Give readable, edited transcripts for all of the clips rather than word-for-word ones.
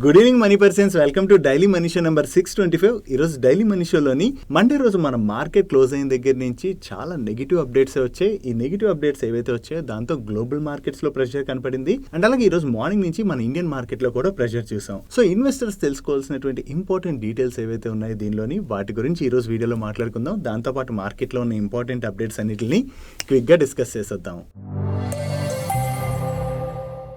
Good evening money persons, welcome to daily money show number 625. ఈరోజు daily money షోలోని Monday రోజు మన market close అయిన దగ్గర నుంచి చాలా నెగిటివ్ అప్డేట్స్ వచ్చాయి. ఈ నెగిటివ్ అప్డేట్స్ ఏవైతే వచ్చాయో దాంతో గ్లోబల్ మార్కెట్స్ లో ప్రెషర్ కనపడింది. అండ్ అలాగే ఈ రోజు మార్నింగ్ నుంచి మన ఇండియన్ మార్కెట్ లో కూడా ప్రెషర్ చూసాం. సో ఇన్వెస్టర్స్ తెలుసుకోవాల్సినటువంటి ఇంపార్టెంట్ డీటెయిల్స్ ఏవైతే ఉన్నాయో దీనిలోని వాటి గురించి ఈ రోజు వీడియోలో మాట్లాడుకుందాం. దాంతో పాటు మార్కెట్ లో ఉన్న ఇంపార్టెంట్ అప్డేట్స్ అన్నిటిని క్విక్ గా డిస్కస్ చేసేద్దాం.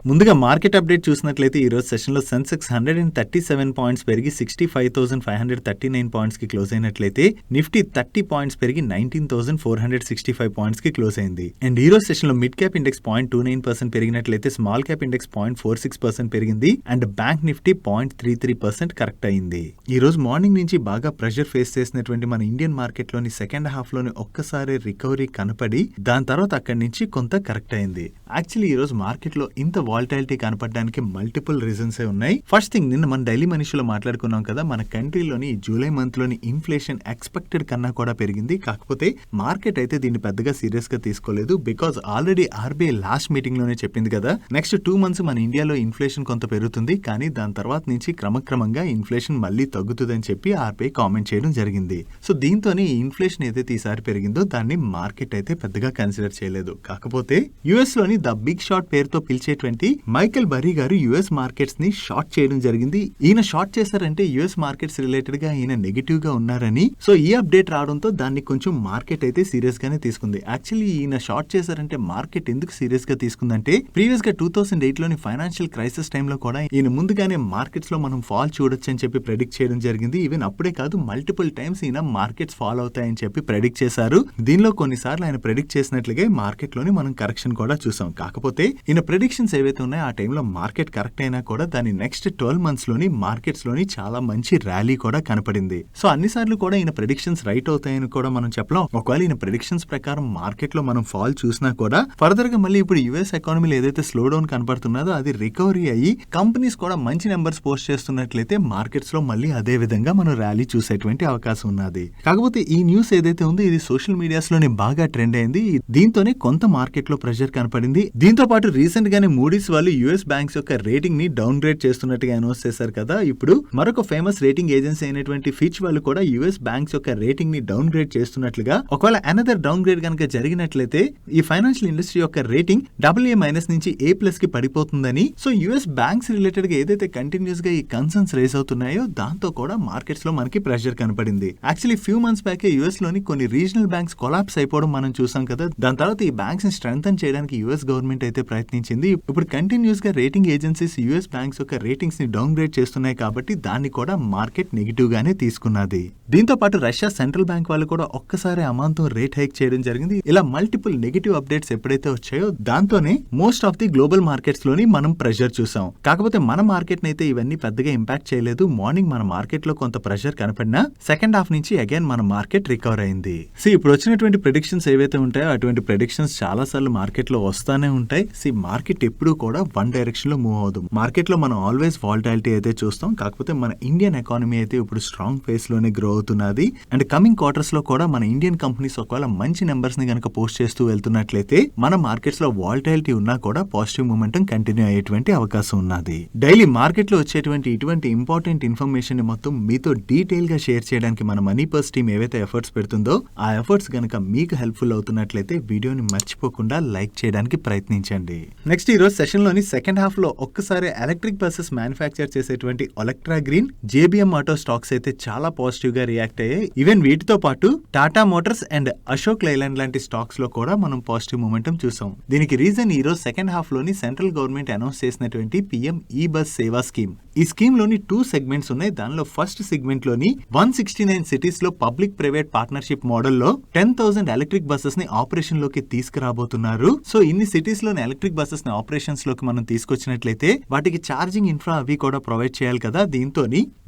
ముందుగా మార్కెట్ అప్డేట్ చూసినట్లయితే ఈ రోజు సెషన్ లో సెన్సెక్స్ 137 పాయింట్స్ పెరిగి 65,539 పాయింట్స్ కి క్లోజ్ అయినట్లయితే నిఫ్టీ 30 పాయింట్స్ పెరిగి 19,465 పాయింట్స్ కి క్లోజ్ అయింది. అండ్ ఈ రోజు సెషన్ లో మిడ్ క్యాప్ ఇండెక్స్ 0.29% పెరిగినట్లయితే స్మాల్ క్యాప్ ఇండెక్స్ 0.46% పెరిగింది. అండ్ బ్యాంక్ నిఫ్టీ 0.33% కరెక్ట్ అయింది. ఈ రోజు మార్నింగ్ నుంచి బాగా ప్రెషర్ ఫేస్ చేసినటువంటి మన ఇండియన్ మార్కెట్ లోని సెకండ్ హాఫ్ లోని ఒక్కసారి రికవరీ కనపడి దాని తర్వాత అక్కడి నుంచి కొంత కరెక్ట్ అయింది. యాక్చువల్లీ ఈ రోజు మార్కెట్ లో ఇంత వాలటిలిటీ కనపడడానికి మల్టిపుల్ రీజన్స్ ఉన్నాయి. ఫస్ట్ థింగ్, నిన్న మన డైలీ మనీషలో మాట్లాడుకున్నాం కదా, మన కంట్రీలోని జూలై మంత్ లోని ఇన్ఫ్లేషన్ ఎక్స్పెక్టెడ్ కన్నా కూడా పెరిగింది. కాకపోతే మార్కెట్ అయితే దీన్ని పెద్దగా సీరియస్ గా తీసుకోలేదు. Because already RBI last meeting లోనే చెప్పింది కదా, నెక్స్ట్ 2 months మన ఇండియాలో ఇన్ఫ్లేషన్ కొంత పెరుగుతుంది, కానీ దాని తర్వాత నుంచి క్రమక్రమంగా ఇన్ఫ్లేషన్ మళ్ళీ తగ్గుతుందని చెప్పి ఆర్బీఐ కామెంట్ చేయడం జరిగింది. సో దీంతోనే ఈ ఇన్ఫ్లేషన్ ఏదైతే ఈసారి పెరిగిందో దాన్ని మార్కెట్ అయితే పెద్దగా కన్సిడర్ చేయలేదు. కాకపోతే యుఎస్ లోని ద బిగ్ షార్ట్ పేరుతో పిలిచేటువంటి మైకెల్ బర్రీ గారు యుఎస్ మార్కెట్స్ ని షార్ట్ చేయడం జరిగింది. ఈయన షార్ట్ చేశారంటే యుఎస్ మార్కెట్స్ రిలేటెడ్ గా ఈయన నెగిటివ్ గా ఉన్నారని. సో ఈ అప్డేట్ రావడంతో దాన్ని కొంచెం మార్కెట్ అయితే సీరియస్ గానే తీసుకుంది. యాక్చువల్లీ ఈయన షార్ట్ చేశారంటే మార్కెట్ ఎందుకు సీరియస్ గా తీసుకుందంటే, ప్రీవియస్ గా 2008 లోని ఫైనాన్షియల్ క్రైసిస్ టైంలో కూడా ఈయన ముందుగానే మార్కెట్స్ లో మనం ఫాల్ చూడొచ్చు అని చెప్పి ప్రెడిక్ట్ చేయడం జరిగింది. ఈవెన్ అప్పుడే కాదు, మల్టిపుల్ టైమ్స్ ఈయన మార్కెట్స్ ఫాల్ అవుతాయని చెప్పి ప్రెడిక్ట్ చేశారు. దీనిలో కొన్నిసార్లు ఆయన ప్రెడిక్ట్ చేసినట్లుగా మార్కెట్ లోని మనం కరెక్షన్ కూడా చూసాం. కాకపోతే ఈయన ప్రెడిక్షన్స్ ఏవైతే ఉన్నాయో ఆ టైంలో మార్కెట్ కరెక్ట్ అయినా కూడా దాని నెక్స్ట్ 12 months లోని మార్కెట్స్ లోని చాలా మంచి ర్యాలీ కూడా కనపడింది. సో అన్నిసార్లు కూడా ఈయన ప్రెడిక్షన్స్ రైట్ అవుతాయని కూడా మనం చెప్పలేం. ఒకవేళ ఈయన ప్రెడిక్షన్స్ ప్రకారం మార్కెట్ లో మనం ఫాల్ చూసినా కూడా ఫర్దర్ గా మళ్ళీ ఇప్పుడు యుఎస్ ఎకానమీలో ఏదైతే స్లో డౌన్ కనపడుతున్నదో అది రికవరీ అయ్యి కంపెనీస్ కూడా మంచి నెంబర్స్ పోస్ట్ చేస్తున్నట్లయితే మార్కెట్స్ లో మళ్ళీ అదే విధంగా మనం ర్యాలీ చూసేటువంటి అవకాశం ఉన్నది. కాకపోతే ఈ న్యూస్ ఏదైతే ఉందో ఇది సోషల్ మీడియాస్ లోని బాగా ట్రెండ్ అయింది. దీంతోనే కొంత మార్కెట్ లో ప్రెషర్ కనపడింది. దీంతో పాటు రీసెంట్ గానే మూడీస్ వాళ్ళు యుఎస్ బ్యాంక్స్ యొక్క రేటింగ్ ని డౌన్ గ్రేడ్ చేస్తున్నట్టుగా అనౌన్స్ చేశారు కదా. ఇప్పుడు మరొక ఫేమస్ రేటింగ్ ఏజెన్సీ అయినటువంటి ఫిచ్ వాళ్ళు కూడా యుఎస్ బ్యాంక్స్ యొక్క రేటింగ్ ని డౌన్ గ్రేడ్ చేస్తున్నట్లుగా, ఒకవేళ అనదర్ డౌన్ గ్రేడ్ కనుక జరిగినట్లయితే ఈ ఫైనాన్షియల్ ఇండస్ట్రీ యొక్క రేటింగ్ AA- నుంచి A+ కి పడిపోతుందని. సో యుఎస్ బ్యాంక్స్ రిలేటెడ్ గా ఏదైతే కంటిన్యూస్ గా ఈ కన్సర్న్స్ రేస్ అవుతున్నాయో దాంతో కూడా మార్కెట్స్ లో మనకి ప్రెషర్ కనపడింది. Actually few months back US లోని కొన్ని రీజనల్ బ్యాంక్స్ కొలాప్స్ అయిపోవడం మనం చూసాం కదా. దాని తర్వాత ఈ బ్యాంక్స్ ని స్ట్రెంథన్ చేయడానికి యుఎస్ గవర్నమెంట్ అయితే ప్రయత్నించింది. ఇప్పుడు కంటిన్యూస్ గా రేటింగ్ ఏజెన్సీస్ యుఎస్ బ్యాంక్స్ యొక్క రేటింగ్స్ ని డౌన్ గ్రేడ్ చేస్తున్నాయి కాబట్టి దాన్ని కూడా మార్కెట్ నెగిటివ్ గానే తీసుకున్నది. దీంతో పాటు రష్యా సెంట్రల్ బ్యాంక్ వాళ్ళు కూడా ఒక్కసారి అమాంతం రేట్ హైక్ చేయడం జరిగింది. ఇలా మల్టిపుల్ నెగిటివ్ అప్డేట్స్ ఎప్పుడైతే వచ్చాయో దాంతోనే most of the global markets లోని మనం ప్రెషర్ చూసాం. కాకపోతే మన మార్కెట్ నైతే ఇవన్నీ పెద్దగా ఇంపాక్ట్ చేయలేదు. మార్నింగ్ మన మార్కెట్ లో కొంత ప్రెషర్ కనపడినా సెకండ్ హాఫ్ నుంచి అగైన్ మన మార్కెట్ రికవర్ అయింది. ఇప్పుడు వచ్చినటువంటి ప్రెడిక్షన్స్ ఏవైతే ఉంటాయో అటువంటి ప్రెడిక్షన్స్ చాలా సార్లు మార్కెట్ లో వస్తానే ఉంటాయి. మార్కెట్ ఎప్పుడు కూడా వన్ డైరెక్షన్ లో మూవ్ అవుతుంది. మార్కెట్ లో మనం ఆల్వేస్ వాలటిలిటీ అయితే చూస్తాం. కాకపోతే మన ఇండియన్ ఎకానమీ అయితే ఇప్పుడు స్ట్రాంగ్ ఫేస్ లోనే గ్రో అవుతున్నది. అండ్ కమింగ్ క్వార్టర్స్ లో కూడా మన ఇండియన్ కంపెనీస్ ఒకవేళ మంచి నెంబర్స్ ని కనుక పోస్ట్ చేస్తూ వెళ్తున్నట్లయితే మన మార్కెట్స్ లో వాలటిలిటీ ఉన్నా కూడా పాజిటివ్ మూమెంటం కంటిన్యూ అయ్యేటువంటి అవకాశం ఉన్నది. డైలీ మార్కెట్ లో వచ్చేటువంటి ఇటువంటి ఇంపార్టెంట్ ఇన్ఫర్మేషన్ ని మొత్తం మీతో డీటెయిల్ గా షేర్ చేయడానికి మన మనీ పర్స్ టీమ్ ఏవైతే ఎఫర్ట్స్ పెడుతుందో ఆ ఎఫర్ట్స్ గనక మీకు హెల్ప్ఫుల్ అవుతున్నట్లయితే వీడియోని మర్చిపోకుండా లైక్ చేయడానికి ప్రయత్నించండి. నెక్స్ట్ ఈ రోజు సెషన్ లోని సెకండ్ హాఫ్ లో ఒక్కసారి ఎలక్ట్రిక్ బస్సెస్ మ్యానుఫ్యాక్చర్ చేసేటువంటి ఎలక్ట్రా గ్రీన్, జేబీఎం ఆటో స్టాక్స్ అయితే చాలా పాజిటివ్ గా రియాక్ట్ అయ్యాయి. ఈవెన్ వీటితో పాటు టాటా మోటార్స్ అండ్ అశోక్ లైలాండ్ లాంటి స్టాక్స్ లో కూడా మనం పాజిటివ్ మూమెంటం చూసాం. దీనికి రీజన్ ఈ రోజు సెకండ్ హాఫ్ లోని సెంట్రల్ గవర్నమెంట్ అనౌన్స్ చేసినటువంటి పిఎం ఈ బస్ సేవా స్కీమ్. ఈ స్కీమ్ లోని 2 సెగ్మెంట్స్ ఉన్నాయి. దానిలో ఫస్ట్ సెగ్మెంట్ లోని 169 సిటీస్ లో పబ్లిక్ ప్రైవేట్ పార్ట్నర్షిప్ మోడల్ లో 10,000 ఎలక్ట్రిక్ బస్సెస్ ని ఆపరేషన్ లోకి తీసుకురాబోతున్నారు. సో ఇన్ని సిటీస్ లోని ఎలక్ట్రిక్ బస్సెస్ ని ఆపరేషన్స్ లోకి మనం తీసుకొచ్చినట్లయితే వాటికి ఛార్జింగ్ ఇన్ఫ్రా అవి కూడా ప్రొవైడ్ చేయాలి కదా. దీంతో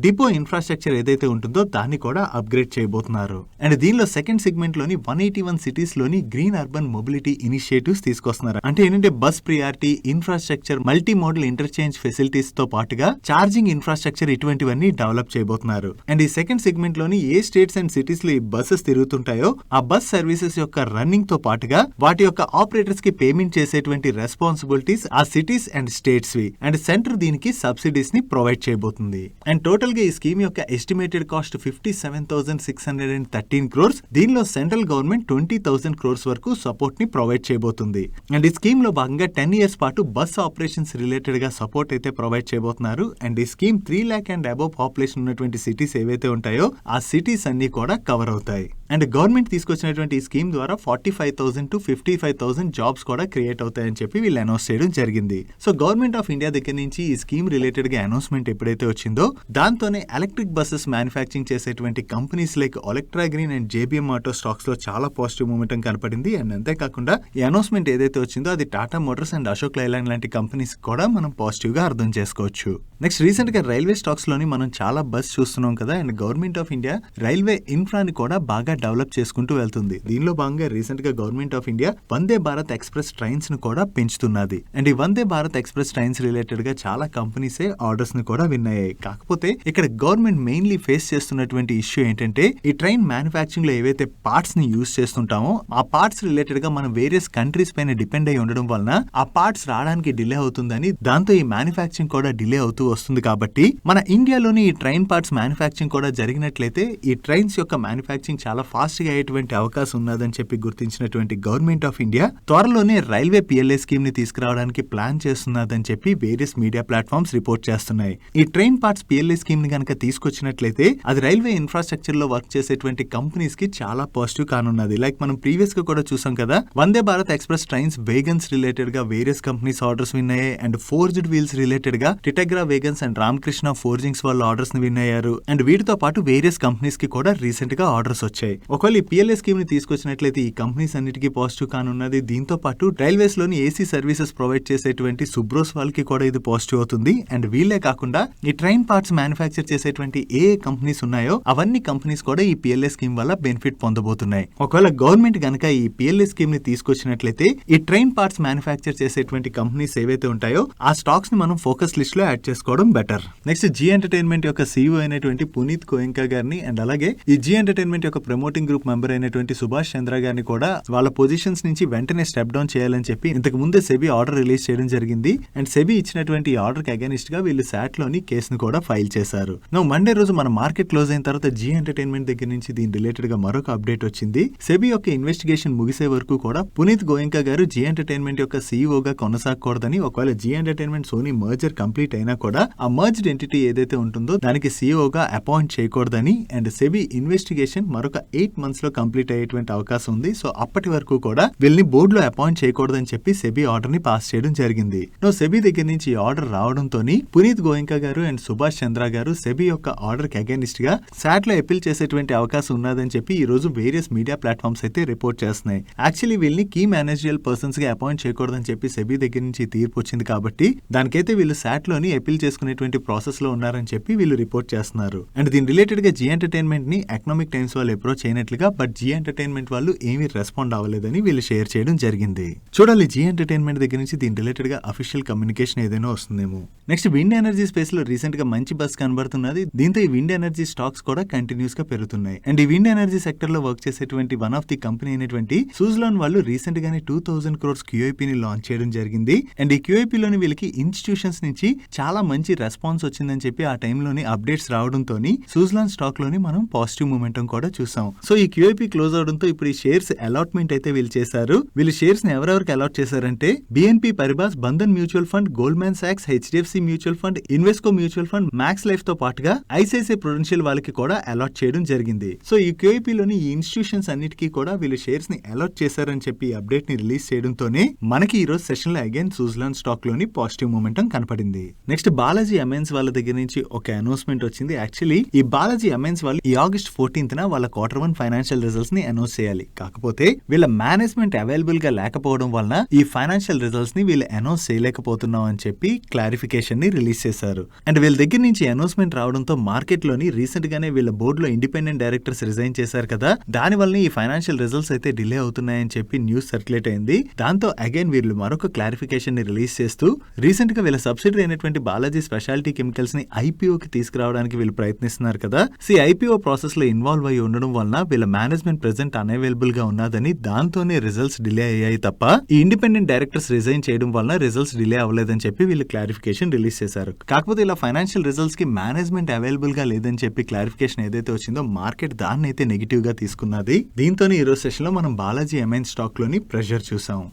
డిపో ఇన్ఫ్రాస్ట్రక్చర్ ఏదైతే ఉంటుందో దాన్ని కూడా అప్గ్రేడ్ చేయబోతున్నారు. అండ్ దీనిలో సెకండ్ సెగ్మెంట్ లోని 181 సిటీస్ లోని గ్రీన్ అర్బన్ మొబిలిటీ ఇనిషియేటివ్స్ తీసుకొస్తున్నారు. అంటే ఏంటంటే bus priority, infrastructure, multi modal interchange facilities తో పాటుగా ఛార్జింగ్ ఇన్ఫ్రాస్ట్రక్చర్ ఇటువంటివన్నీ డెవలప్ చేయబోతున్నారు. అండ్ ఈ సెకండ్ సెగ్మెంట్ లోని ఏ స్టేట్స్ అండ్ సిటీస్ లో ఈ బస్సెస్ తిరుగుతుంటాయో ఆ బస్ సర్వీసెస్ యొక్క రన్నింగ్ తో పాటుగా వాటి యొక్క ఆపరేటర్స్ కి పేమెంట్ చేసేటువంటి రెస్పాన్సిబిలిటీస్ ఆ సిటీస్ అండ్ స్టేట్స్ వి, అండ్ సెంటర్ దీనికి సబ్సిడీస్ ని ప్రొవైడ్ చేయబోతుంది. అండ్ టోటల్ గా ఈ స్కీమ్ యొక్క ఎస్టిమేటెడ్ కాస్ట్ 57,613 crores. దీనిలో సెంట్రల్ గవర్నమెంట్ 20,000 crores వరకు సపోర్ట్ ని ప్రొవైడ్ చేయబోతుంది. అండ్ ఈ స్కీమ్ లో భాగంగా 10 years పాటు బస్ ఆపరేషన్స్ రిలేటెడ్ గా సపోర్ట్ అయితే ప్రొవైడ్ చేయబోతున్నారు. అండ్ ఈ scheme 3 lakh and above population ఉన్నటువంటి సిటీస్ ఏవైతే ఉంటాయో ఆ సిటీస్ అన్ని కూడా కవర్ అవుతాయి. అండ్ గవర్నమెంట్ తీసుకొచ్చినటువంటి ఈ స్కీమ్ ద్వారా 45,000 to 55,000 జాబ్స్ కూడా క్రియేట్ అవుతాయని చెప్పి వీళ్ళు అనౌన్స్ చేయడం జరిగింది. సో గవర్నమెంట్ ఆఫ్ ఇండియా దగ్గర నుంచి ఈ స్కీమ్ రిలేటెడ్ గా అనౌన్స్మెంట్ ఎప్పుడైతే వచ్చిందో దాంతోనే ఎలక్ట్రిక్ బస్సెస్ మ్యానుఫ్యాక్చరింగ్ చేసేటువంటి companies like Olectra green and JBM auto stocks లో చాలా పాజిటివ్ మూమెంటం కనపడింది. అండ్ అంతేకాకుండా ఈ అనౌన్స్మెంట్ ఏదైతే వచ్చిందో అది టాటా మోటార్స్ అండ్ అశోక్ లైలాండ్ లాంటి కంపెనీస్ కూడా మనం పాజిటివ్ గా అర్థం చేసుకోవచ్చు. నెక్స్ట్ రీసెంట్ గా రైల్వే స్టాక్స్ లోని మనం చాలా బస్ చూస్తున్నాం కదా. And government of India railway ఇన్ఫ్రాని కూడా బాగా డెవలప్ చేసుకుంటూ వెళ్తుంది. దీనిలో భాగంగా రీసెంట్ గా government of India Vande Bharat express trains ను కూడా పెంచుతున్నది. అండ్ ఈ Vande Bharat express trains related గా చాలా కంపెనీసే ఆర్డర్స్ ని కూడా విన్ అయ్యాయి. కాకపోతే ఇక్కడ గవర్నమెంట్ మెయిన్లీ ఫేస్ చేస్తున్నటువంటి ఇష్యూ ఏంటంటే ఈ ట్రైన్ మ్యానుఫ్యాక్చరింగ్ లో ఏవైతే పార్ట్స్ ని యూజ్ చేస్తుంటామో ఆ పార్ట్స్ రిలేటెడ్ గా మనం వేరియస్ కంట్రీస్ పైన డిపెండ్ అయి ఉండడం వలన ఆ పార్ట్స్ రావడానికి డిలే అవుతుందని, దాంతో ఈ మ్యానుఫ్యాక్చరింగ్ కూడా డిలే అవుతూ వస్తుంది. కాబట్టి మన ఇండియాలోని ఈ ట్రైన్ పార్ట్స్ మ్యానుఫ్యాక్చరింగ్ కూడా జరిగినట్లయితే ఈ ట్రైన్స్ యొక్క మ్యానుఫ్యాక్చరింగ్ చాలా ఫాస్ట్ గా అయ్యేటువంటి అవకాశం ఉన్నదని చెప్పి గుర్తించినటువంటి గవర్నమెంట్ ఆఫ్ ఇండియా త్వరలోనే రైల్వే పిఎల్ఏ స్కీమ్ ని తీసుకురావడానికి ప్లాన్ చేస్తున్నదని చెప్పి వేరియస్ మీడియా ప్లాట్ఫామ్స్ రిపోర్ట్ చేస్తున్నాయి. ఈ ట్రైన్ పార్ట్స్ పిఎల్ఏ స్కీమ్ ని కనుక తీసుకొచ్చినట్లయితే అది రైల్వే ఇన్ఫ్రాస్ట్రక్చర్ లో వర్క్ చేసేటువంటి కంపెనీస్ కి చాలా పాజిటివ్ కానున్నది. లైక్ మనం ప్రీవియస్ గా కూడా చూసాం కదా, Vande Bharat express trains wagons related గా వేరియస్ కంపెనీస్ ఆర్డర్స్ విన్ అయ్యాయి. అండ్ ఫోర్జ్డ్ వీల్స్ రిలేటెడ్ గా Titagarh wagons and Ramakrishna forgings వాళ్ళు ఆర్డర్స్ ని విన్ అయ్యారు. అండ్ వీటితో పాటు వేరియస్ కంపెనీస్ కి కూడా రీసెంట్ గా ఆర్డర్స్ వచ్చాయి. ఒకవేళ ఈ పిఎల్ఏ స్కీమ్ ని తీసుకొచ్చినట్లయితే ఈ కంపెనీస్ అన్నిటికీ పాజిటివ్ కానున్నది. దీంతో పాటు రైల్వేస్ లోని ఏసీ సర్వీసెస్ ప్రొవైడ్ చేసేటువంటి సుబ్రోస్ వాళ్ళకి కూడా ఇది పాజిటివ్ అవుతుంది. అండ్ వీళ్ళే కాకుండా ఈ ట్రైన్ పార్ట్స్ మ్యానుఫ్యాక్చర్ చేసేటువంటి ఏ కంపెనీస్ ఉన్నాయో అవన్నీ కంపెనీస్ కూడా ఈ పిఎల్ఏ స్కీమ్ వల్ల బెనిఫిట్ పొందబోతున్నాయి. ఒకవేళ గవర్నమెంట్ గనక ఈ పిఎల్ఏ స్కీమ్ ని తీసుకొచ్చినట్లయితే ఈ ట్రైన్ పార్ట్స్ మ్యానుఫ్యాక్చర్ చేసేటువంటి కంపెనీస్ ఏవైతే ఉంటాయో ఆ స్టాక్స్ ని మనం ఫోకస్ లిస్ట్ లో యాడ్ చేసుకోవడం బెటర్. నెక్స్ట్ జీ ఎంటర్టైన్మెంట్ యొక్క సీఈఓ అయినటువంటి పునీత్ గోయంకా గారిని అండ్ అలాగే ఈ జీ ఎంటర్టైన్మెంట్ యొక్క ప్రమోటింగ్ గ్రూప్ మెంబర్ అయినటువంటి సుభాష్ చంద్ర గారిని కూడా వాళ్ళ పొజిషన్స్ నుంచి వెంటనే స్టెప్ డౌన్ చేయాలని చెప్పి ఇంతకు ముందే సెబీ ఆర్డర్ రిలీజ్ చేయడం జరిగింది. అండ్ సెబీ ఇచ్చినటువంటి ఆర్డర్ కి అగైనిస్ట్ గా వీళ్ళు సాట్ లోని కేసును కూడా ఫైల్ చేశారు. మండే రోజు మన మార్కెట్ క్లోజ్ అయిన తర్వాత జీ ఎంటర్టైన్మెంట్ దగ్గర నుంచి దీని రిలేటెడ్ గా మరొక అప్డేట్ వచ్చింది. సెబీ యొక్క ఇన్వెస్టిగేషన్ ముగిసే వరకు కూడా పునీత్ గోయంకా గారు జీ ఎంటర్టైన్మెంట్ యొక్క సీఈఓ గా కొనసాగకూడదని, ఒకవేళ Zee entertainment Sony merger complete అయినా కూడా ఆ మర్జ్డ్ ఎంటిటీ ఏదైతే ఉంటుందో దానికి సీఈఓగా అపాయింట్ చేయకూడదని, అండ్ సెబీ ఇన్వెస్టిగేషన్ మరొక 8 months లో కంప్లీట్ అయ్యేటువంటి అవకాశం ఉంది. సో అప్పటి వరకు కూడా వీళ్ళని బోర్డు లో అపాయింట్ చేయకూడదని చెప్పి సెబీ ఆర్డర్ ని పాస్ చేయడం జరిగింది. సెబీ దగ్గర నుంచి ఆర్డర్ రావడంతో పునీత్ గోయంకా గారు అండ్ సుభాష్ చంద్ర గారు సెబీ యొక్క ఆర్డర్ కి అగైనిస్ట్ గా సాట్ లో అపీల్ చేసేటువంటి అవకాశం ఉన్నదని చెప్పి ఈ రోజు వేరియస్ మీడియా ప్లాట్ఫామ్స్ అయితే రిపోర్ట్ చేస్తున్నాయి. యాక్చువల్లీ వీళ్ళని కీ మేనేజరియల్ పర్సన్స్ గా అపాయింట్ చేయకూడదని చెప్పి సెబీ దగ్గర నుంచి తీర్పు వచ్చింది కాబట్టి దానికైతే వీళ్ళు సాట్ లోని అపీల్ చేసుకునేటువంటి ప్రాసెస్ లో ఉన్నారని చెప్పి వీళ్ళు రిపోర్ట్ చేస్తున్నారు. అండ్ దీని రిలేటెడ్ గా జీ ఎంటర్టైన్మెంట్ ని ఎకనామిక్ టైమ్స్ వాళ్ళు అప్రోచ్ అయినట్లుగా, బట్ జీ ఎంటర్టైన్మెంట్ వాళ్ళు ఏమీ రెస్పాండ్ అవ్వలేదని వీళ్ళు షేర్ చేయడం జరిగింది. చూడాలి జీ ఎంటర్టైన్మెంట్ దగ్గర నుంచి దీని రిలేటెడ్ గా అఫీషియల్ కమ్యూనికేషన్ ఏదైనా వస్తుందేమో. నెక్స్ట్ విండ్ ఎనర్జీ స్పేస్ లో రీసెంట్ గా మంచి బస్ కనబడుతున్నది. దీంతో ఈ విండ్ ఎనర్జీ స్టాక్స్ కూడా కంటిన్యూస్ గా పెరుగుతున్నాయి. అండ్ ఈ విండ్ ఎనర్జీ సెక్టర్ లో వర్క్ చేసేటువంటి వన్ ఆఫ్ ది కంపెనీ అయినటువంటి సూజ్లాన్ వాళ్ళు రీసెంట్ గానే 2,000 crores QIP ని లాంచ్ చేయడం జరిగింది. అండ్ ఈ QIP లోని వీళ్ళకి ఇన్స్టిట్యూషన్స్ నుంచి చాలా మంచి రెస్పాన్స్ వచ్చిందని చెప్పి ఆ టైంలోని అప్డేట్స్ రావడంతో సూజ్లాన్ స్టాక్ లోని మనం పాజిటివ్ మూమెంటం కూడా చూసాం. సో ఈ QIP క్లోజ్ అవడంతో ఇప్పుడు ఈ షేర్స్ అలాట్మెంట్ అయితే వీళ్ళు చేశారు. వీళ్ళు షేర్స్ ని ఎవరెవరికి అలాట్ చేశారంటే BNP Paribas, Bandhan mutual fund, Goldman socks, HDFC mutual fund, Invesco mutual fund, max life తో పాటుగా ICICI ప్రుడెన్షియల్ వాళ్ళకి కూడా అలాట్ చేయడం జరిగింది. సో ఈ QIP లోని ఈ ఇన్స్టిట్యూషన్స్ అన్నిటికీ కూడా వీళ్ళు షేర్స్ ని అలాట్ చేశారని చెప్పి అప్డేట్ ని రిలీజ్ చేయడంతోనే మనకి ఈ రోజు సెషన్ లో అగైన్ సూజ్లాన్ స్టాక్ లోని పాజిటివ్ మూమెంటం కనపడింది. నెక్స్ట్ బాలాజీ అమైన్స్ వాళ్ళ దగ్గర నుంచి ఒక అనౌన్స్మెంట్ వచ్చింది. యాక్చువల్లీ ఈ బాలాజీ అమైన్స్ వాళ్ళు ఈ August 14th వాళ్ళ Q1 ఫైనాన్షియల్ రిజల్ట్స్ ని అనౌన్స్ చేయాలి. కాకపోతే వీళ్ళ మేనేజ్మెంట్ అవైలబుల్ గా లేకపోవడం వలన ఈ ఫైనాన్షియల్ రిజల్ట్స్ ని వీళ్ళు అనౌన్స్ చేయలేకపోతున్నాం అని చెప్పి క్లారిఫికేషన్ ని రిలీజ్ చేశారు. అండ్ వీళ్ళ దగ్గర నుంచి అనౌన్స్మెంట్ రావడంతో మార్కెట్ లోని రీసెంట్ గానే వీళ్ళ బోర్డు లో ఇండిపెండెంట్ డైరెక్టర్స్ రిజైన్ చేశారు కదా, దాని వల్ల ఈ ఫైనాన్షియల్ రిజల్ట్స్ అయితే డిలే అవుతున్నాయని చెప్పి న్యూస్ సర్క్యులేట్ అయింది. దాంతో అగైన్ వీళ్ళు మరొక క్లారిఫికేషన్ ని రిలీజ్ చేస్తూ రీసెంట్ గా వీళ్ళ సబ్సిడరీ అయినటువంటి బాలాజీ స్పెషాలిటీ కెమికల్స్ ని ఐపీఓకి తీసుకురావడానికి వీళ్ళు ప్రయత్నిస్తున్నారు కదా. ఐపీఓ ప్రాసెస్ లో ఇన్వాల్వ్ అయ్యి ఉండడం వలన వీళ్ళ మేనేజ్మెంట్ ప్రెజెంట్ అన్అవైలబుల్ గా ఉన్నదని, దాంతోనే రిజల్ట్స్ డిలే అయ్యాయి తప్ప ఈ ఇండిపెండెంట్ డైరెక్టర్స్ రిజైన్ చేయడం వలన రిజల్ట్స్ డిలే అవ్వలేదని చెప్పి వీళ్ళు క్లారిఫికేషన్ రిలీజ్ చేశారు. కాకపోతే ఇలా ఫైనాన్షియల్ రిజల్ట్స్ కి మేనేజ్మెంట్ అవైలబుల్ గా లేదని చెప్పి క్లారిఫికేషన్ ఏదైతే వచ్చిందో మార్కెట్ దాన్ని అయితే నెగిటివ్ గా తీసుకున్నది. దీంతోనే ఈ రోజు సెషన్ లో మనం బాలాజీ ఎంఐన్ స్టాక్ లోని ప్రెషర్ చూసాం.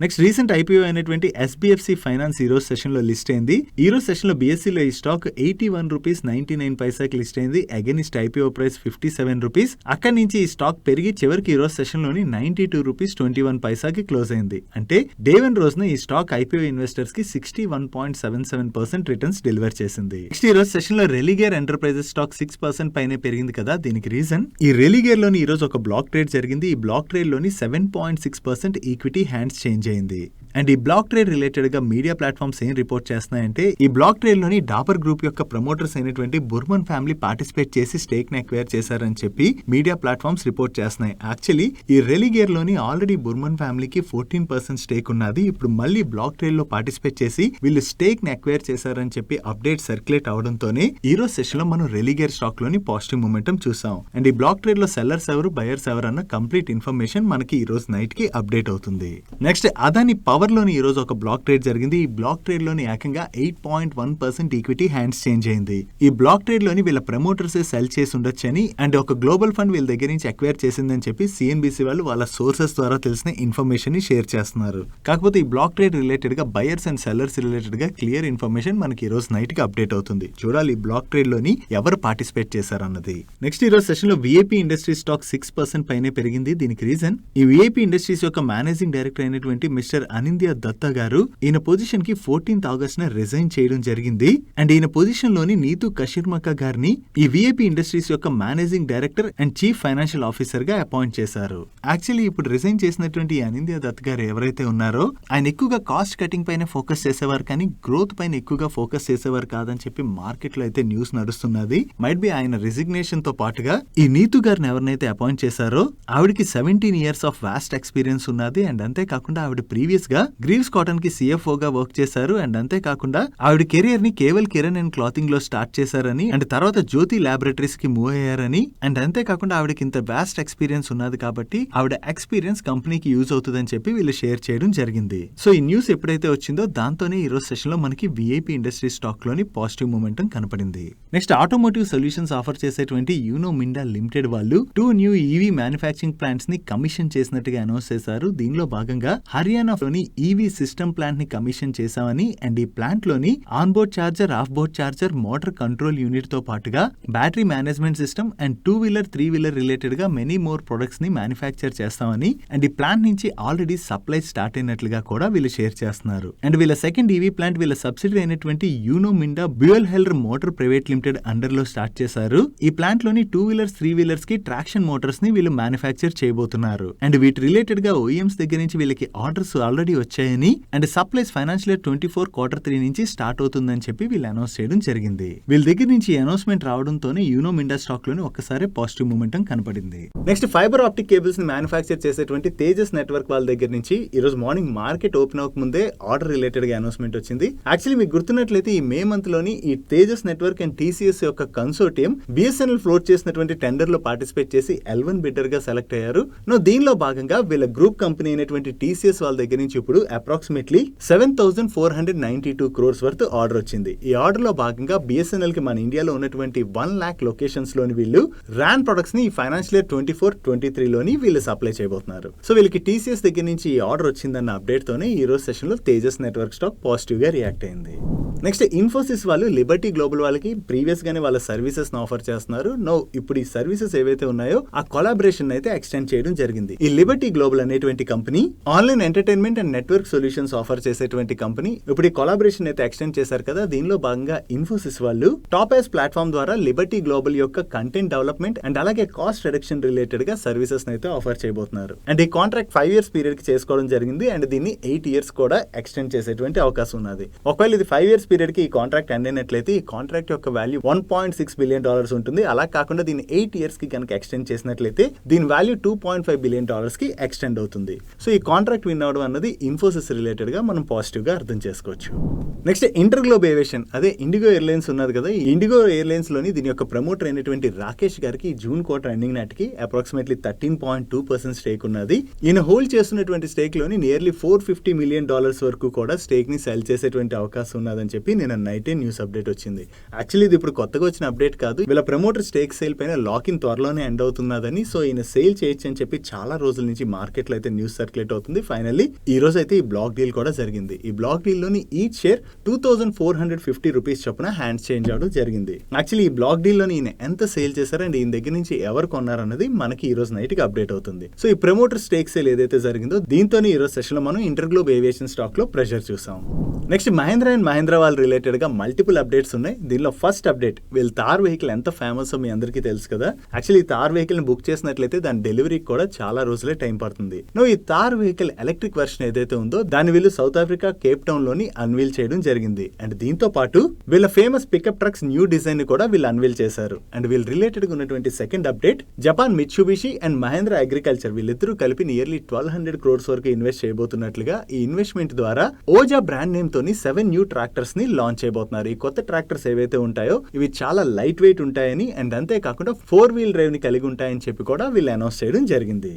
నెక్స్ట్ రీసెంట్ ఐపీఓ అయినటువంటి ఎస్బీఎఫ్సి ఫైనాన్స్ ఈ రోజు సెషన్ లో లిస్ట్ అయింది. ఈ రోజు సెషన్ లో బీఎస్సీలో ఈ స్టాక్ 81 రూపీస్ 99 పైసాకి లిస్ట్ అయింది. Against IPO price 57 rupees. అక్కడి నుంచి ఈ స్టాక్ పెరిగి చివరికి ఈ రోజు సెషన్ లోని 92 రూపీస్ 21 పైసాకి క్లోజ్ అయింది. అంటే డే 1 రోజున ఈ స్టాక్ ఐపీఓ ఇన్వెస్టర్స్ కి 61.77% రిటర్న్స్ డెలివర్ చేసింది. నెక్స్ట్ ఈ రోజు సెషన్ లో రెలిగేర్ ఎంటర్ప్రైజెస్ స్టాక్ 6% పైనే పెరిగింది కదా. దీనికి రీజన్ ఈ రెలిగేర్ లోని ఈ రోజు ఒక బ్లాక్ ట్రేడ్ జరిగింది. ఈ బ్లాక్ ట్రేడ్ లోని 7.6% ఈక్విటీ హ్యాండ్స్ చేంజ్ అయింది. అండ్ ఈ బ్లాక్ ట్రేడ్ రిలేటెడ్ గా మీడియా ప్లాట్ఫామ్స్ ఏం రిపోర్ట్ చేస్తున్నాయంటే ఈ బ్లాక్ ట్రేడ్ లోని డాబర్ గ్రూప్ యొక్క ప్రమోటర్స్ అయినటువంటి బుర్మన్ ఫ్యామిలీ పార్టిసిపేట్ చేసి స్టేక్ ని అక్వైర్ చేశారని చెప్పి మీడియా ప్లాట్ఫామ్స్ రిపోర్ట్ చేస్తున్నాయి. యాక్చువల్లీ ఈ రెలిగేర్ లోని ఆల్రెడీ బుర్మన్ ఫ్యామిలీకి 14% స్టేక్ ఉన్నది. ఇప్పుడు మళ్ళీ బ్లాక్ ట్రేడ్ లో పార్టిసిపేట్ చేసి వీళ్ళు స్టేక్ ని అక్వైర్ చేశారని చెప్పి అప్డేట్ సర్క్యులేట్ అవడంతోనే ఈ రోజు సెషన్ లో మనం రెలిగేర్ స్టాక్ లోని పాజిటివ్ మూమెంటం చూసాం. అండ్ ఈ బ్లాక్ ట్రేడ్ లో సెల్లర్స్ ఎవరు బయర్స్ ఎవరు అన్న కంప్లీట్ ఇన్ఫర్మేషన్ మనకి ఈ రోజు నైట్ కి అప్డేట్ అవుతుంది. నెక్స్ట్ అదాని పవర్ లోని ఈ రోజు ఒక బ్లాక్ ట్రేడ్ జరిగింది. ఈ బ్లాక్ ట్రేడ్ లోని ఏకంగా 8.1% ఈక్విటీ హ్యాండ్స్ చేంజ్ అయింది. ఈ బ్లాక్ ట్రేడ్ లోని వీళ్ళ ప్రమోటర్స్ సెల్ చేసి ఉండొచ్చని అండ్ ఒక గ్లోబల్ ఫండ్ వీళ్ళ దగ్గర నుంచి అక్వైర్ చేసిందని చెప్పి సిఎన్బిసి వాళ్ళు వాళ్ళ సోర్సెస్ ద్వారా తెలిసిన ఇన్ఫర్మేషన్ ని షేర్ చేస్తున్నారు. కాకపోతే ఈ బ్లాక్ ట్రేడ్ రిలేటెడ్ గా బయర్స్ అండ్ సెల్లర్స్ రిలేటెడ్ గా క్లియర్ ఇన్ఫర్మేషన్ మనకి ఈ రోజు నైట్ కి అప్డేట్ అవుతుంది. చూడాలి ఈ బ్లాక్ ట్రేడ్ లోని ఎవరు పార్టిసిపేట్ చేశారన్నది. నెక్స్ట్ ఈ రోజు సెషన్ లో విఐపి ఇండస్ట్రీస్ స్టాక్ 6% పైనే పెరిగింది. దీనికి రీజన్ ఈ విఐపి ఇండస్ట్రీస్ యొక్క మేనేజింగ్ డైరెక్టర్ అయినటువంటి మిస్టర్ అనింద్య దత్తా గారు ఈయన పొజిషన్ కి 14th ఆగస్ట్ రిజైన్ చేయడం జరిగింది. అండ్ ఈయన పొజిషన్ లోని నీతు కషిర్మకా గారిని ఈ విఐపి ఇండస్ట్రీస్ యొక్క managing director and chief financial officer గా అపాయింట్ చేశారు. యాక్చువల్లీ ఇప్పుడు రిజైన్ చేసినటువంటి అనింద్య దత్ గారు ఎవరైతే ఉన్నారో ఆయన ఎక్కువగా కాస్ట్ కటింగ్ పైన ఫోకస్ చేసేవారు కానీ గ్రోత్ పైన ఎక్కువగా ఫోకస్ చేసేవారు కాదని చెప్పి మార్కెట్ లో అయితే న్యూస్ నడుస్తున్నది. మైట్ బి ఆయన రిజిగ్నేషన్ తో పాటుగా ఈ నీతు గారిని ఎవరినైతే అపాయింట్ చేశారో ఆవిడకి 17 years ఆఫ్ వాస్ట్ ఎక్స్పీరియన్స్ ఉన్నది. అండ్ అంతేకాకుండా ఆవిడ ప్రీవియస్ గా గ్రీవ్స్ కాటన్ కి సిఎఫ్ఓ గా వర్క్ చేశారు. అండ్ అంతేకాకుండా ఆవిడ కెరియర్ ని కేవల్ కిరణ్ అండ్ క్లాతింగ్ లో స్టార్ట్ చేశారని అండ్ తర్వాత జ్యోతి ల్యాబొరేటరీస్ కి మూవ్ అయ్యారని అండ్ అంతేకాకుండా ఆవిడకి ఇంత వాస్ట్ ఎక్స్పీరియన్స్ ఉన్నది కాబట్టి ఆవిడ ఎక్స్పీరియన్స్ కంపెనీకి యూజ్ అవుతుందని చెప్పి వీళ్ళు షేర్ చేయడం జరిగింది. సో ఈ న్యూస్ ఎప్పుడైతే వచ్చిందో దాంతోనే ఈ రోజు సెషన్ లో మనకి విఐపి ఇండస్ట్రీ స్టాక్ లోని పాజిటివ్ మూమెంటం కనపడింది. నెక్స్ట్ ఆటోమోటివ్ సొల్యూషన్స్ ఆఫర్ చేసేటువంటి యూనో మిండా లిమిటెడ్ వాళ్ళు 2 న్యూ ఈవీ మ్యానుఫ్యాక్చరింగ్ ప్లాంట్స్ ని కమిషన్ చేసినట్టుగా అనౌన్స్ చేశారు. దీనిలో భాగంగా హర్యానాలోని ఈవీ సిస్టమ్ ప్లాంట్ ని కమిషన్ చేశామని అండ్ ఈ ప్లాంట్ లోని on board charger, of board charger, motor control unit తో పాటుగా battery management system and 2-wheeler 3-wheeler related గా మెనీ మోర్ ప్రొడక్ట్స్ ని మ్యానుఫ్యాక్చర్ చేస్తామని అండ్ ఈ ప్లాంట్ నుంచి ఆల్రెడీ సప్లై స్టార్ట్ అయినట్లుగా కూడా వీళ్ళు షేర్ చేస్తున్నారు. అండ్ వీళ్ళ సెకండ్ ఈవీ ప్లాంట్ వీళ్ళ సబ్సిడరీ అయినటువంటి Uno Minda Buehler motor private limited under లో స్టార్ట్ చేశారు. ఈ ప్లాంట్ లోని 2-wheelers 3-wheelers కి ట్రాక్షన్ మోటార్స్ ని వీళ్ళు మ్యానుఫ్యాక్చర్ చేయబోతున్నారు. అండ్ వీటి రిలేటెడ్ గా ఓఈఎంస్ దగ్గర నుంచి వీళ్ళకి ఆర్డర్స్ ఆల్రెడీ వచ్చాయని and supplies financial year 24 Q3 నుంచి స్టార్ట్ అవుతుందని చెప్పి వీళ్ళు అనౌన్స్ చేయడం జరిగింది. వీళ్ళ దగ్గర నుంచి అనౌన్స్మెంట్ రావడంతోనే యూనో మిండా స్టాక్ లోని ఒక్కసారి పాజిటివ్ మూమెంటం కనపడింది. నెక్స్ట్ ఫైబర్ ఆప్టిక్ కేబుల్స్ ని మ్యానుఫ్యాక్చర్ చేసేటువంటి తేజస్ నెట్వర్క్ వాళ్ళ దగ్గర నుంచి ఈ రోజు మార్నింగ్ మార్కెట్ ఓపెన్ అవ్వక ముందే ఆర్డర్ రిలేటెడ్ గా అనౌన్స్మెంట్ వచ్చింది. యాక్చువల్లీ మీకు గుర్తున్నట్లయితే ఈ మే మంత్ లోని ఈ తేజస్ నెట్వర్క్ అండ్ టీసీఎస్ యొక్క కన్సోర్టియం బిఎస్ఎన్ఎల్ ఫ్లోట్ చేసినటువంటి టెండర్ లో పార్టిసిపేట్ చేసి L1 బిడ్డర్ గా సెలెక్ట్ అయ్యారు. దీనిలో భాగంగా వీళ్ళ గ్రూప్ కంపెనీ అయినటువంటి టీసీఎస్ వాళ్ళ దగ్గర నుంచి ఇప్పుడు అప్రాక్సిమేట్లీ 7,492 crores వర్త్ ఆర్డర్ వచ్చింది. ఈ ఆర్డర్ లో భాగంగా బిఎస్ఎన్ఎల్ కి మన ఇండియాలో ఉన్నటువంటి 1 lakh లొకేషన్స్ లోని వీళ్ళు ర్యాన్ ప్రొడక్ట్స్ ని ఫైనాన్షియల్ ఇయర్ 24-23 లోని వీళ్ళు సప్లై చేయబోతున్నారు. సో వీళ్ళకి టీసీఎస్ దగ్గర నుంచి ఈ ఆర్డర్ వచ్చిందన్న అప్డేట్ తోనే ఈ రోజు సెషన్ లో తేజస్ నెట్వర్క్ స్టాక్ పాజిటివ్ గా రియాక్ట్ అయింది. నెక్స్ట్ ఇన్ఫోసిస్ వాళ్ళు లిబర్టీ గ్లోబల్ వాళ్ళకి ప్రీవియస్ గానే వాళ్ళ సర్వీసెస్ ఆఫర్ చేస్తున్నారు. ఇప్పుడు ఈ సర్వీసెస్ ఏవైతే ఉన్నాయో ఆ కొలాబరేషన్ అయితే ఎక్స్టెండ్ చేయడం జరిగింది. ఈ లిబర్టీ గ్లోబల్ అనేటువంటి company online entertainment and network solutions offer చేసేటువంటి కంపెనీ. ఇప్పుడు ఈ కొలాబరేషన్ అయితే ఎక్స్టెండ్ చేశారు కదా. దీనిలో భాగంగా ఇన్ఫోసిస్ వాళ్ళు టాప్ ఎస్ ప్లాట్ఫామ్ ద్వారా లిబర్టీ గ్లోబల్ యొక్క కంటెంట్ డెవలప్మెంట్ అండ్ అలాగే కాస్ట్ రిడక్షన్ రిలేటెడ్ గా సర్వీసెస్ అయితే ఆఫర్ చేయబోతున్నారు. అండ్ ఈ కాంట్రాక్ట్ 5 years పీరియడ్ కి చేసుకోవడం జరిగింది. అండ్ దీన్ని 8 years కూడా ఎక్స్టెండ్ చేసేటువంటి అవకాశం ఉన్నది. ఒకవేళ ఇది 5 years పీరియడ్ కి ఈ కాంట్రాక్ట్ ఎండ్ అయినట్లయితే ఈ కాంట్రాక్ట్ యొక్క వాల్యూ $1.6 బిలియన్ ఉంటుంది. అలా కాకుండా దీన్ని 8 years కి కనుక ఎక్స్టెండ్ చేసినట్లయితే దీని వాల్యూ $2.5 బిలియన్ కి ఎక్స్టెండ్ అవుతుంది. సో ఈ కాంట్రాక్ట్ విన్ అవడం అన్నది ఇన్ఫోసిస్ రిలేటెడ్ గా మనం పాజిటివ్ గా అర్థం చేసుకోవచ్చు. నెక్స్ట్ ఇంటర్గ్లోబ్ ఏవియేషన్, అదే ఇండిగో ఎయిర్లైన్స్ ఉన్నది కదా, ఈ ఇండిగో ఎయిర్లైన్స్ లోని దీని యొక్క ప్రమోటర్ అయినటువంటి రాకేష్ గారికి జూన్ క్వార్టర్ ఎండింగ్ నాటికి అప్రాక్సిమేట్లీ 13.2% స్టేక్ ఉన్నది. ఈయన హోల్డ్ చేస్తున్నటువంటి స్టేక్ లోని నియర్లీ $450 మిలియన్ వరకు కూడా స్టేక్ ని సెల్ చేసేటువంటి అవకాశం ఉన్నదని చెప్పి నేను నైట్ న్యూస్ అప్డేట్ వచ్చింది. యాక్చువల్లీ ఇది ఇప్పుడు కొత్తగా వచ్చిన అప్డేట్ కాదు. వీళ్ళ ప్రమోటర్ స్టేక్ సేల్ పైన లాక్ ఇన్ త్వరలోనే ఎండ్ అవుతున్నదని, సో ఈయన సేల్ చేయొచ్చు అని చెప్పి చాలా రోజుల నుంచి మార్కెట్ లో అయితే న్యూస్ సర్క్యులేట్ అవుతుంది. ఫైనల్లీ ఈ రోజు అయితే ఈ బ్లాక్ డీల్ కూడా జరిగింది. ఈ బ్లాక్ డీల్ లోని ఈచ్ షేర్ $2,450 చొప్పున హ్యాండ్స్ చేంజ్ అవడం జరిగింది. యాక్చువల్లీ ఈ బ్లాక్ డీల్ లోని ఈయన ఎంత సేల్ చేశారు అండ్ ఈయన దగ్గర నుంచి ఎవరు కొన్నారన్నది మనకి ఈ రోజు నైట్ కి అప్డేట్ అవుతుంది. సో ఈ ప్రమోటర్ స్టేక్ సేల్ ఏదైతే జరిగిందో దీంతోనే ఈ రోజు సెషన్ లో మనం ఇంటర్గ్లోబ్ ఏవియేషన్ స్టాక్ లో ప్రెషర్ చూసాం. నెక్స్ట్ మహేంద్ర అండ్ మహేంద్ర వాళ్ళ రిలేటెడ్ గా మల్టిపుల్ అప్డేట్స్ ఉన్నాయి. దీనిలో ఫస్ట్ అప్డేట్, వీళ్ళ థార్ వెహికల్ ఎంత ఫేమస్ మీ అందరికీ తెలుసు కదా. యాక్చువల్లీ ఈ థార్ వెహికల్ ని బుక్ చేసినట్లయితే దాని డెలివరీకి కూడా చాలా రోజులే టైం పడుతుంది. ఈ థార్ వెహికల్ ఎలక్ట్రిక్ వర్షన్ ఏదైతే ఉందో దాన్ని వీళ్ళు సౌత్ ఆఫ్రికా కేప్ టౌన్ లోని అన్వీల్ చేయడం జరిగింది. అండ్ దీంతో పాటు వీళ్ళ famous pickup trucks new design ని కూడా వీళ్ళు అన్వీల్ చేశారు. అండ్ వీళ్ళు రిలేటెడ్ గా ఉన్నటువంటి second update, Japan Mitsubishi and Mahindra agriculture వీళ్ళిద్దరూ కలిపి నియర్లీ 1,200 crores వరకు ఇన్వెస్ట్ చేయబోతున్నట్లుగా, ఈ ఇన్వెస్ట్మెంట్ ద్వారా ఓజా బ్రాండ్ నేమ్ తోని 7 న్యూ ట్రాక్టర్స్ ని లాంచ్ చేయబోతున్నారు. ఈ కొత్త ట్రాక్టర్స్ ఏవైతే ఉంటాయో ఇవి చాలా లైట్ వెయిట్ ఉంటాయని అండ్ అంతేకాకుండా 4-wheel డ్రైవ్ ని కలిగి ఉంటాయని చెప్పి కూడా వీళ్ళు అనౌన్స్ చేయడం జరిగింది.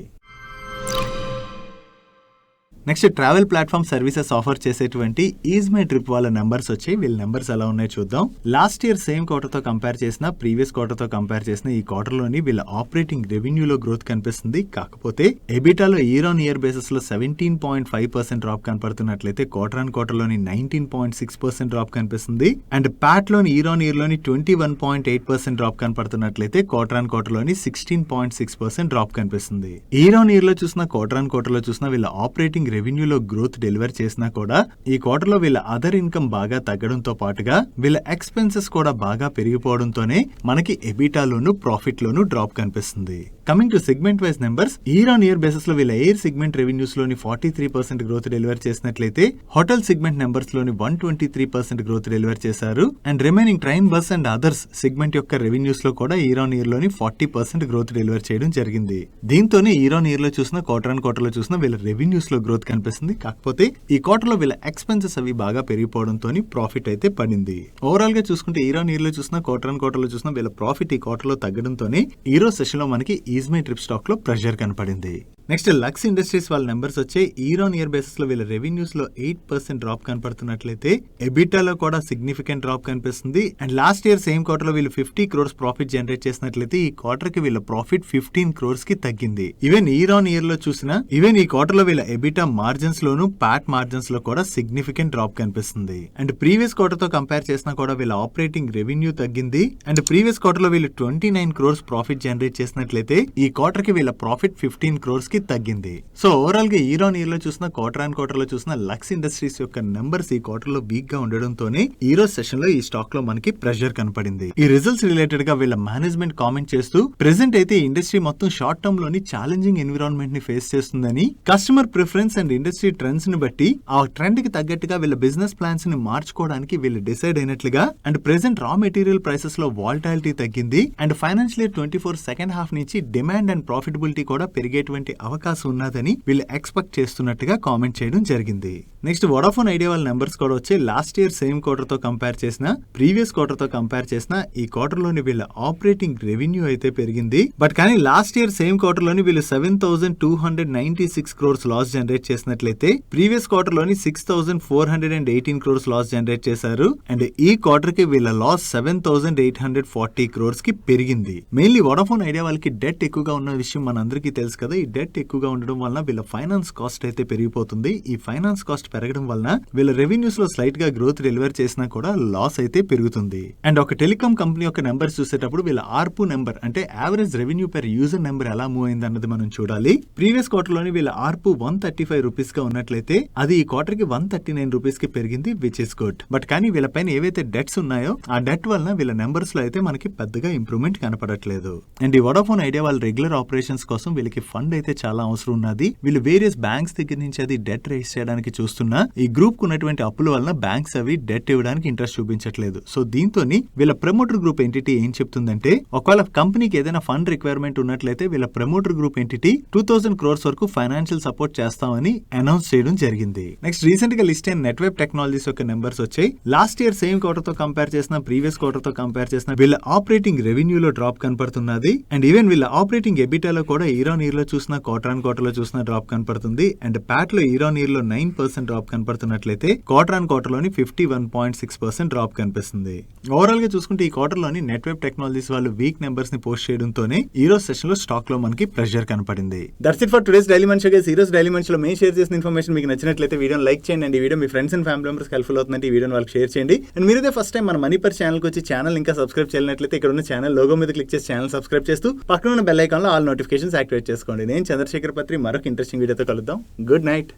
Next travel platform services offer చేసేటువంటి ఈజ్ మై ట్రిప్ వాళ్ళ నెంబర్స్ వచ్చాయి. వీళ్ళ నెంబర్స్ ఎలా ఉన్నాయో చూద్దాం. లాస్ట్ ఇయర్ సేమ్ క్వార్టర్ తో కంపేర్ చేసిన, ప్రీవియస్ క్వార్టర్ తో కంపేర్ చేసిన ఈ క్వార్టర్ లోని వీళ్ళ ఆపరేటింగ్ రెవెన్యూలో గ్రోత్ కనిపిస్తుంది. కాకపోతే ఎబిటాలో ఇయర్ ఆన్ ఇయర్ బేసిస్ లో 17.5% డ్రాప్ కనపడుతున్నట్లయితే క్వార్టర్ ఆన్ క్వార్టర్ లోని 19.6% డ్రాప్ కనిపిస్తుంది. అండ్ ప్యాట్ లోని ఇయర్ ఆన్ ఇయర్ లోని 21.8% డ్రాప్ కనపడుతున్నట్లయితే క్వార్టర్ ఆన్ క్వార్టర్ లోని 16.6% డ్రాప్ కనిపిస్తుంది. ఇయర్ ఆన్ ఇయర్ లో చూసిన, క్వార్టర్ ఆన్ క్వార్టర్ లో చూసిన వీళ్ళ ఆపరేటింగ్ రెవెన్యూలో గ్రోత్ డెలివర్ చేసినా కూడా ఈ క్వార్టర్ లో వీళ్ళ అదర్ ఇన్కమ్ బాగా తగ్గడంతో పాటుగా వీళ్ళ ఎక్స్పెన్సెస్ కూడా బాగా పెరిగిపోవడంతోనే మనకి ఎబిటాలోను ప్రాఫిట్ లోను డ్రాప్ కనిపిస్తుంది. Coming to segment wise numbers, year on year basis లో వీళ్ళ ఎయిర్ సెగ్మెంట్ రెవెన్యూస్ లోని 43% గ్రోత్ డెలివర్ చేసినట్లయితే హోటల్ సెగ్మెంట్ నెంబర్స్ లోని 123% గ్రోత్ డెలివర్ చేశారు. And remaining train, bus and others segment యొక్క రెవెన్యూస్ లో కూడా ఇయర్ ఆన్ ఇయర్ లోని 40% గ్రోత్ డెలివర్ చేయడం జరిగింది. దీంతోనే ఇయర్ ఆన్ ఇయర్ లో చూసిన, క్వార్టర్ ఆన్ క్వార్టర్ లో చూసిన వీళ్ళ రెవెన్యూస్ లో గ్రోత్ కనిపిస్తుంది. కాకపోతే ఈ క్వార్టర్ లో వీళ్ళ ఎక్స్పెన్సెస్ అవి బాగా పెరిగిపోవడంతో ప్రాఫిట్ అయితే పడింది. ఓవరాల్ గా చూసుకుంటే ఇయర్ ఆన్ ఇయర్ లో చూసిన, క్వార్టర్ ఆన్ క్వార్టర్ లో చూసిన వీళ్ళ ప్రాఫిట్ ఈ క్వార్టర్ లో తగ్గడంతోనే ఈ రోజు సెషన్ లో మనకి ఈజ్ మై ట్రిప్ స్టాక్ లో ప్రెషర్ కనపడింది. నెక్స్ట్ లక్స్ ఇండస్ట్రీస్ వాళ్ళ నెంబర్స్ వచ్చాయి. ఇయర్ ఆన్ ఇయర్ బేసిస్ లో వీళ్ళ రెవెన్యూస్ లో 8% డ్రాప్ కనపడుతున్నట్లయితే ఎబిటాలో కూడా సిగ్నిఫికెంట్ డ్రాప్ కనిపిస్తుంది. And last year same quarter లో వీళ్ళు 50 crores ప్రాఫిట్ జనరేట్ చేసినట్లయితే ఈ క్వార్టర్ కి వీళ్ళ ప్రాఫిట్ 15 crores కి తగ్గింది. ఈవెన్ ఇయర్ ఆన్ ఇయర్ లో చూసినా, ఈవెన్ ఈ క్వార్టర్ లో వీళ్ళ ఎబిటా మార్జిన్స్ లోను, ప్యాట్ మార్జిన్స్ లో కూడా సిగ్నిఫికెంట్ డ్రాప్ కనిపిస్తుంది. అండ్ ప్రీవియస్ క్వార్టర్ తో కంపేర్ చేసినా కూడా వీళ్ళ ఆపరేటింగ్ రెవెన్యూ తగ్గింది. అండ్ ప్రీవియస్ క్వార్టర్ లో వీళ్ళు 29 crores ప్రాఫిట్ జనరేట్ చేసినట్లయితే ఈ క్వార్టర్ కి వీళ్ళ ప్రాఫిట్ 15 crores కి తగ్గింది. సో ఓవరాల్ గా ఇయర్ ఆన్ ఇయర్ లో చూసిన, క్వార్టర్ ఆన్ క్వార్టర్ లో చూసిన లక్స్ ఇండస్ట్రీస్ యొక్క నెంబర్స్ ఈ క్వార్టర్ లో వీక్ గా ఉండడంతోనే ఈ రోజు సెషన్ లో ఈ స్టాక్ లో మనకి ప్రెషర్ కనపడింది. ఈ రిజల్ట్స్ రిలేటెడ్ గా వీళ్ళ మేనేజ్మెంట్ కామెంట్ చేస్తూ, ప్రెసెంట్ అయితే ఇండస్ట్రీ మొత్తం షార్ట్ టర్మ్ లోని ఛాలెంజింగ్ ఎన్విరాన్మెంట్ ని ఫేస్ చేస్తుందని, customer preference and industry trends ని బట్టి ఆ ట్రెండ్ కి తగ్గట్టుగా వీళ్ళ బిజినెస్ ప్లాన్స్ ని మార్చుకోవడానికి వీళ్ళు డిసైడ్ అయినట్లుగా, and present raw material prices లో వాలటాలిటీ తగ్గింది. And financial year 24 second half నుంచి డిమాండ్ అండ్ ప్రాఫిటబిలిటీ కూడా పెరిగేటువంటి అవకాశం ఉన్నదని వీళ్ళు ఎక్స్పెక్ట్ చేస్తున్నట్టుగా కామెంట్ చేయడం జరిగింది. నెక్స్ట్ వోడాఫోన్ ఐడియా వాళ్ళ నెంబర్స్ కూడా వచ్చి లాస్ట్ ఇయర్ సేమ్ క్వార్టర్ తో కంపేర్ చేసిన, ప్రీవియస్ క్వార్టర్ తో కంపేర్ చేసిన ఈ క్వార్టర్ లోని వీళ్ళ ఆపరేటింగ్ రెవెన్యూ అయితే పెరిగింది. బట్ కానీ లాస్ట్ ఇయర్ సేమ్ క్వార్టర్ లోని వీళ్ళు 7,296 crores లాస్ జనరేట్ చేసినట్లయితే ప్రీవియస్ క్వార్టర్ లోని 6,418 crores లాస్ జనరేట్ చేశారు. అండ్ ఈ క్వార్టర్ కి వీళ్ళ లాస్ 7,840 crores కి పెరిగింది. మెయిన్లీ వోడాఫోన్ ఐడియా వాళ్ళకి డెట్ ఎక్కువగా ఉన్న విషయం మనందరికీ తెలుసు కదా. ఈ డెట్ ఎక్కువగా ఉండడం వలన వీళ్ళ ఫైనాన్స్ కాస్ట్ అయితే పెరిగిపోతుంది. ఈ ఫైనాన్స్ కాస్ట్ పెరగడం వలన వీళ్ళ రెవెన్యూస్ లో స్లైట్ గా గ్రోత్ డెలివర్ చేసినా కూడా లాస్ అయితే పెరుగుతుంది. అండ్ ఒక టెలికాం కంపెనీ యొక్క నెంబర్స్ చూసేటప్పుడు వీళ్ళ ఆర్పు నెంబర్ అంటే average revenue per user number ఎలా మూవ్ అయింది అన్నది మనం చూడాలి. ప్రీవియస్ క్వార్టర్ లోని వీళ్ళ ఆర్పు 135 రూపీస్ గా ఉన్నట్లయితే అది ఈ క్వార్టర్ కి 139 రూపీస్ కి పెరిగింది, విచ్ ఇస్ గుడ్. బట్ కానీ వీళ్ళ పైన ఏవైతే డెట్స్ ఉన్నాయో ఆ డెట్ వలన వీళ్ళ నెంబర్స్ లో అయితే మనకి పెద్దగా ఇంప్రూవ్మెంట్ కనపడట్లేదు. అండ్ ఈ వోడాఫోన్ ఐడియా వాళ్ళ రెగ్యులర్ ఆపరేషన్స్ కోసం వీళ్ళకి ఫండ్ అయితే చాలా అవసరం ఉన్నది. వీళ్ళు వేరియస్ బ్యాంక్స్ దగ్గర నుంచి అది డెట్ రేస్ చేయడానికి చూస్తున్నా ఈ గ్రూప్ కు ఉన్నటువంటి అప్పుల వలన బ్యాంక్స్ అవి డెట్ ఇవ్వడానికి ఇంట్రెస్ట్ చూపించట్లేదు. సో దీంతోని వీళ్ళ ప్రమోటర్ గ్రూప్ ఎంటిటీ ఏం చెప్తుందంటే ఒకవేళ కంపెనీకి ఏదైనా ఫండ్ రిక్వైర్మెంట్ ఉన్నట్లయితే వీళ్ళ ప్రమోటర్ గ్రూప్ ఎంటిటీ 2000 crores వరకు ఫైనాన్షియల్ సపోర్ట్ చేస్తామని అనౌన్స్ చేయడం జరిగింది. నెక్స్ట్ రీసెంట్ గా లిస్ట్ అయిన నెట్వర్క్ టెక్నాలజీస్ యొక్క నెంబర్స్ వచ్చాయి. లాస్ట్ ఇయర్ సేమ్ క్వార్టర్ తో కంపేర్ చేసిన ప్రీవియస్ క్వార్టర్ తో కంపేర్ చేసిన వీళ్ళ ఆపరేటింగ్ రెవెన్యూలో డ్రాప్ కనపడుతున్నది. అండ్ ఈవెన్ వీళ్ళ ఆపరేటింగ్ ఎబిటాలో కూడా ఇయర్ ఆన్ ఇయర్ లో చూసిన క్వార్టర్ ఆన్ క్వార్టర్ లో చూసిన డ్రాప్ కనపడుతుంది. అండ్ ప్యాట్ లో ఇయర్ ఆన్ ఇయర్ లో 9% డ్రాప్ కనపడుతున్నట్లయితే క్వార్టర్ ఆన్ క్వార్టర్ లోని 51.6% డ్రాప్ కనిపిస్తుంది. ఓవరాల్ గా చూసుకుంటే ఈ క్వార్టర్ లోని నెట్వర్క్ టెక్నాలజీస్ వాళ్ళు వీక్ నెంబర్స్ ని పోస్ట్ చేయడంతోనే ఈ రోజు సెషన్ లో స్టాక్ లో మనకి ప్రెషర్ కనపడింది. That's it for today's daily munch guys. ఈ రోజు డైలీ మంచ్ లో మేము షేర్ చేసిన ఇన్ఫర్మేషన్ మీకు నచ్చినట్లయితే వీడియోని లైక్ చేయండి. అండ్ ఈ video me friends and family members helpful అవుతుందంటే ఈ వీడియోని వాళ్ళకి షేర్ చేయండి. అండ్ మీరైతే ఫస్ట్ టైం మన మనీ పర్ ఛానల్ కి వచ్చి ఛానల్ ఇంకా సబ్స్క్రైబ్ చేయనట్లయితే ఇక్కడ ఉన్న ఛానల్ లోగో మీద క్లిక్ చేసి ఛానల్ సబ్స్క్రైబ్ చేస్తూ పక్కన ఉన్న బెల్ ఐకాన్ లో ఆల్ నోటిఫికేషన్స్ యాక్టివేట్ చేసుకోండి. నేను చంద్రశేఖర్ పత్రి మరొక ఇంట్రెస్టింగ్ వీడియోతో కలుద్దాం. Good night.